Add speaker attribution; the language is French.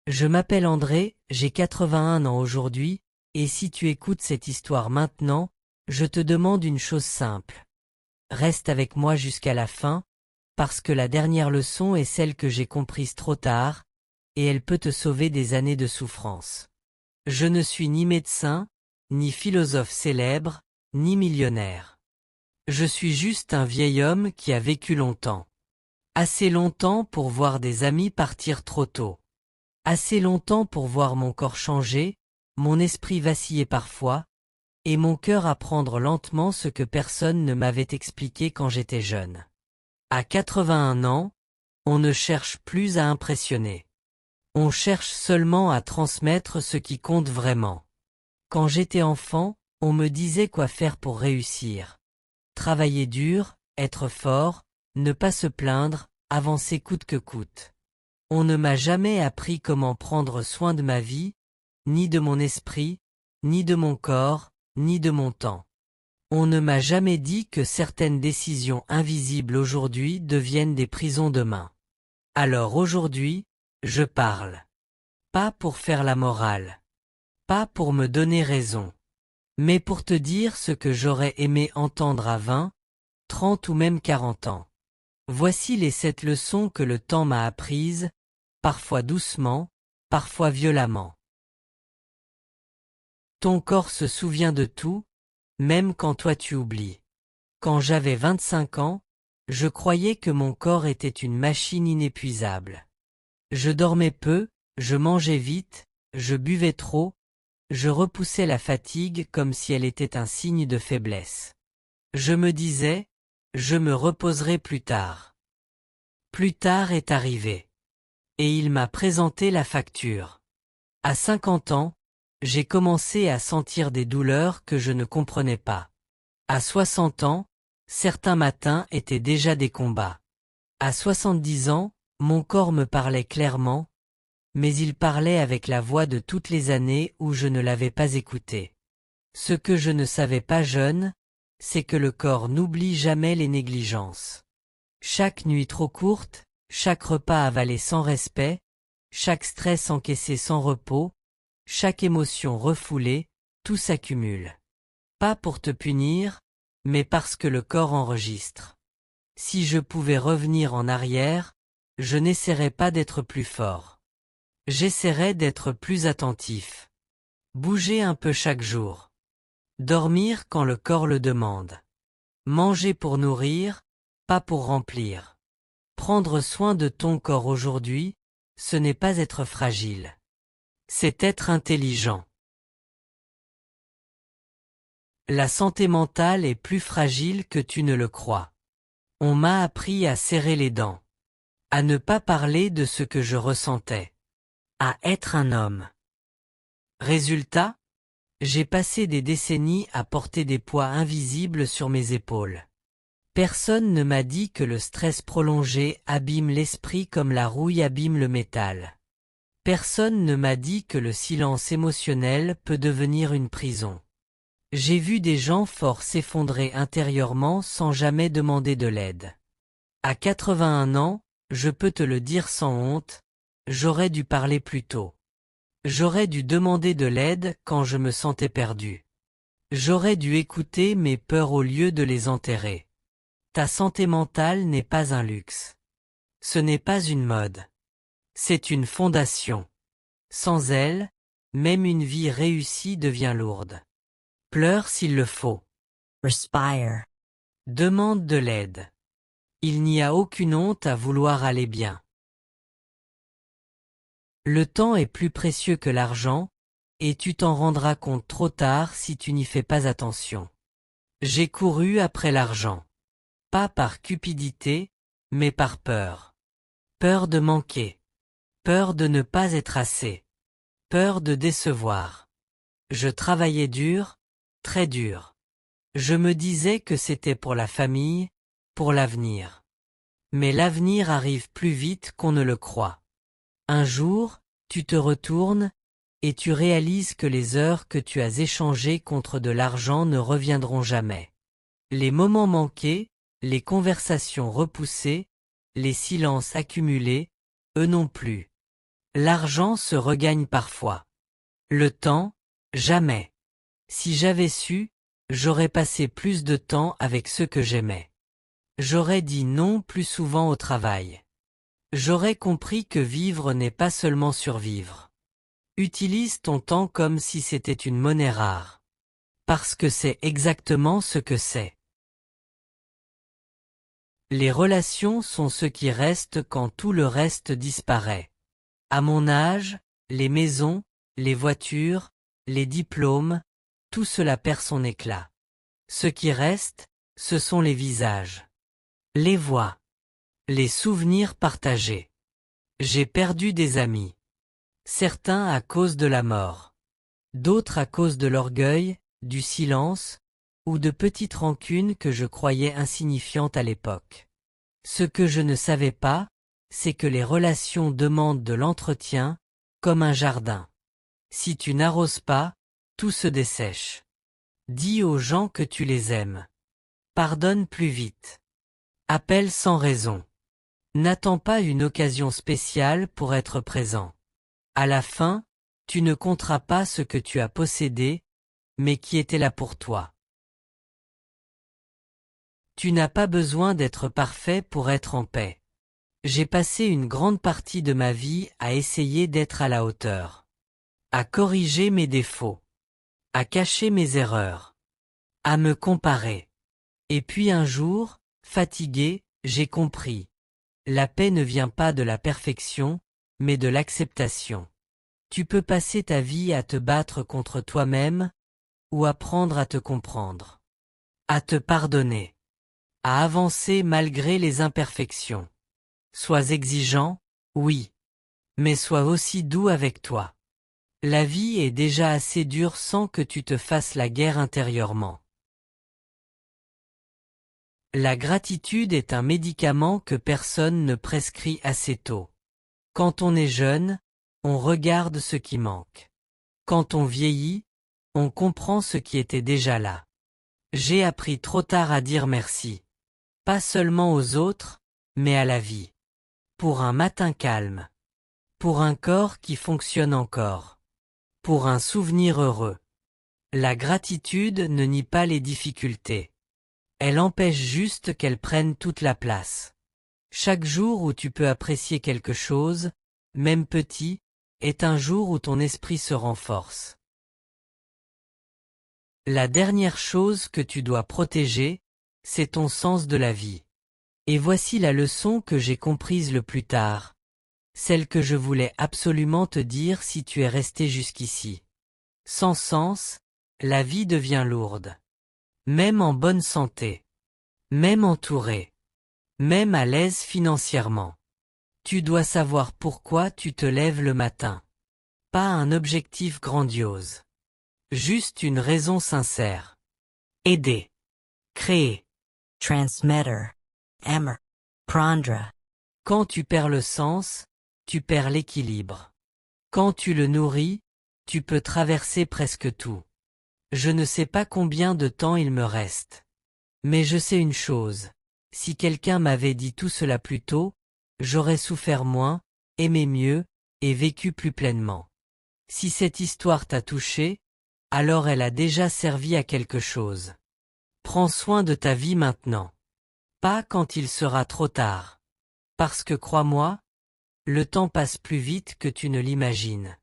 Speaker 1: Je m'appelle André, j'ai 81 ans aujourd'hui, et si tu écoutes cette histoire maintenant, je te demande une chose simple. Reste avec moi jusqu'à la fin, parce que la dernière leçon est celle que j'ai comprise trop tard, et elle peut te sauver des années de souffrance. Je ne suis ni médecin, ni philosophe célèbre, ni millionnaire. Je suis juste un vieil homme qui a vécu longtemps. Assez longtemps pour voir des amis partir trop tôt. Assez longtemps pour voir mon corps changer, mon esprit vaciller parfois, et mon cœur apprendre lentement ce que personne ne m'avait expliqué quand j'étais jeune. À 81 ans, on ne cherche plus à impressionner. On cherche seulement à transmettre ce qui compte vraiment. Quand j'étais enfant, on me disait quoi faire pour réussir. Travailler dur, être fort, ne pas se plaindre, avancer coûte que coûte. On ne m'a jamais appris comment prendre soin de ma vie, ni de mon esprit, ni de mon corps, ni de mon temps. On ne m'a jamais dit que certaines décisions invisibles aujourd'hui deviennent des prisons demain. Alors aujourd'hui, je parle. Pas pour faire la morale. Pas pour me donner raison. Mais pour te dire ce que j'aurais aimé entendre à 20, 30 ou même 40 ans. Voici les 7 leçons que le temps m'a apprises, parfois doucement, parfois violemment. Ton corps se souvient de tout, même quand toi tu oublies. Quand j'avais 25 ans, je croyais que mon corps était une machine inépuisable. Je dormais peu, je mangeais vite, je buvais trop, je repoussais la fatigue comme si elle était un signe de faiblesse. Je me disais, je me reposerai plus tard. Plus tard est arrivé. Et il m'a présenté la facture. À 50 ans, j'ai commencé à sentir des douleurs que je ne comprenais pas. À 60 ans, certains matins étaient déjà des combats. À 70 ans, mon corps me parlait clairement, mais il parlait avec la voix de toutes les années où je ne l'avais pas écouté. Ce que je ne savais pas jeune, c'est que le corps n'oublie jamais les négligences. Chaque nuit trop courte, chaque repas avalé sans respect, chaque stress encaissé sans repos, chaque émotion refoulée, tout s'accumule. Pas pour te punir, mais parce que le corps enregistre. Si je pouvais revenir en arrière, je n'essaierais pas d'être plus fort. J'essaierais d'être plus attentif. Bouger un peu chaque jour. Dormir quand le corps le demande. Manger pour nourrir, pas pour remplir. Prendre soin de ton corps aujourd'hui, ce n'est pas être fragile. C'est être intelligent. La santé mentale est plus fragile que tu ne le crois. On m'a appris à serrer les dents. À ne pas parler de ce que je ressentais. À être un homme. Résultat, j'ai passé des décennies à porter des poids invisibles sur mes épaules. Personne ne m'a dit que le stress prolongé abîme l'esprit comme la rouille abîme le métal. Personne ne m'a dit que le silence émotionnel peut devenir une prison. J'ai vu des gens forts s'effondrer intérieurement sans jamais demander de l'aide. À 81 ans, je peux te le dire sans honte, j'aurais dû parler plus tôt. J'aurais dû demander de l'aide quand je me sentais perdu. J'aurais dû écouter mes peurs au lieu de les enterrer. Ta santé mentale n'est pas un luxe. Ce n'est pas une mode. C'est une fondation. Sans elle, même une vie réussie devient lourde. Pleure s'il le faut.
Speaker 2: Respire.
Speaker 1: Demande de l'aide. Il n'y a aucune honte à vouloir aller bien. Le temps est plus précieux que l'argent, et tu t'en rendras compte trop tard si tu n'y fais pas attention. J'ai couru après l'argent. Pas par cupidité, mais par peur. Peur de manquer. Peur de ne pas être assez. Peur de décevoir. Je travaillais dur, très dur. Je me disais que c'était pour la famille, pour l'avenir. Mais l'avenir arrive plus vite qu'on ne le croit. Un jour, tu te retournes, et tu réalises que les heures que tu as échangées contre de l'argent ne reviendront jamais. Les moments manqués, les conversations repoussées, les silences accumulés, eux non plus. L'argent se regagne parfois. Le temps, jamais. Si j'avais su, j'aurais passé plus de temps avec ceux que j'aimais. J'aurais dit non plus souvent au travail. J'aurais compris que vivre n'est pas seulement survivre. Utilise ton temps comme si c'était une monnaie rare. Parce que c'est exactement ce que c'est. Les relations sont ce qui reste quand tout le reste disparaît. À mon âge, les maisons, les voitures, les diplômes, tout cela perd son éclat. Ce qui reste, ce sont les visages. Les voix. Les souvenirs partagés. J'ai perdu des amis. Certains à cause de la mort. D'autres à cause de l'orgueil, du silence, ou de petites rancunes que je croyais insignifiantes à l'époque. Ce que je ne savais pas, c'est que les relations demandent de l'entretien, comme un jardin. Si tu n'arroses pas, tout se dessèche. Dis aux gens que tu les aimes. Pardonne plus vite. Appelle sans raison. N'attends pas une occasion spéciale pour être présent. À la fin, tu ne compteras pas ce que tu as possédé, mais qui était là pour toi. Tu n'as pas besoin d'être parfait pour être en paix. J'ai passé une grande partie de ma vie à essayer d'être à la hauteur. À corriger mes défauts. À cacher mes erreurs. À me comparer. Et puis un jour, fatigué, j'ai compris. La paix ne vient pas de la perfection, mais de l'acceptation. Tu peux passer ta vie à te battre contre toi-même, ou apprendre à te comprendre. À te pardonner. À avancer malgré les imperfections. Sois exigeant, oui. Mais sois aussi doux avec toi. La vie est déjà assez dure sans que tu te fasses la guerre intérieurement. La gratitude est un médicament que personne ne prescrit assez tôt. Quand on est jeune, on regarde ce qui manque. Quand on vieillit, on comprend ce qui était déjà là. J'ai appris trop tard à dire merci. Pas seulement aux autres, mais à la vie. Pour un matin calme. Pour un corps qui fonctionne encore. Pour un souvenir heureux. La gratitude ne nie pas les difficultés. Elle empêche juste qu'elles prennent toute la place. Chaque jour où tu peux apprécier quelque chose, même petit, est un jour où ton esprit se renforce. La dernière chose que tu dois protéger, c'est ton sens de la vie. Et voici la leçon que j'ai comprise le plus tard. Celle que je voulais absolument te dire si tu es resté jusqu'ici. Sans sens, la vie devient lourde. Même en bonne santé. Même entouré. Même à l'aise financièrement. Tu dois savoir pourquoi tu te lèves le matin. Pas un objectif grandiose. Juste une raison sincère. Aider. Créer.
Speaker 2: Transmitter. Emmer. Prandra.
Speaker 1: Quand tu perds le sens, tu perds l'équilibre. Quand tu le nourris, tu peux traverser presque tout. Je ne sais pas combien de temps il me reste. Mais je sais une chose. Si quelqu'un m'avait dit tout cela plus tôt, j'aurais souffert moins, aimé mieux, et vécu plus pleinement. Si cette histoire t'a touché, alors elle a déjà servi à quelque chose. Prends soin de ta vie maintenant. Pas quand il sera trop tard. Parce que crois-moi, le temps passe plus vite que tu ne l'imagines.